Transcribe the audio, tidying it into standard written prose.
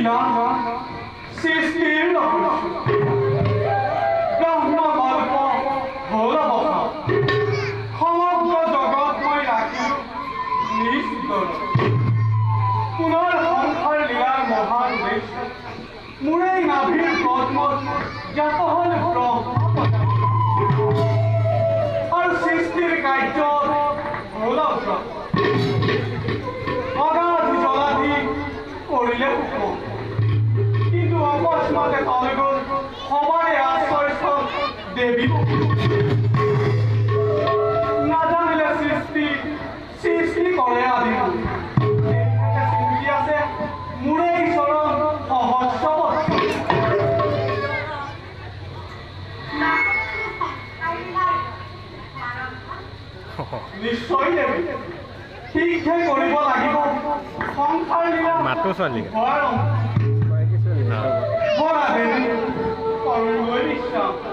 মিলন সৃষ্টিৰ লগত ব্ৰহ্ম গল্প হ'ল অৱসান সমগ্ৰ জগত মই ৰাখিলোঁ নিজ পুনৰ সংসাৰ লীলাৰ মহান উদ্দেশ্য মোৰেই নাভিৰ পদ্মত জ্ঞাত হ'ল ব্ৰহ্ম আৰু সৃষ্টিৰ কাৰ্যত হ'ল অগাধ জলাধি কৰিলে সুখ কিন্তু অকস্মাতে তলে গ'ল সবাৰে আশ্ৰয়স্থল দেৱী নাজানিলে সৃষ্টি কৰে আদি চিন্তি আছে মোৰেই চৰণ সহস্ৰ নিশ্চয় দেৱী ঠিকহে কৰিব লাগিব সংসাৰ লীলা মাতো ছোৱালী বৰা দেৱী কৰোঁ বিশ্বাস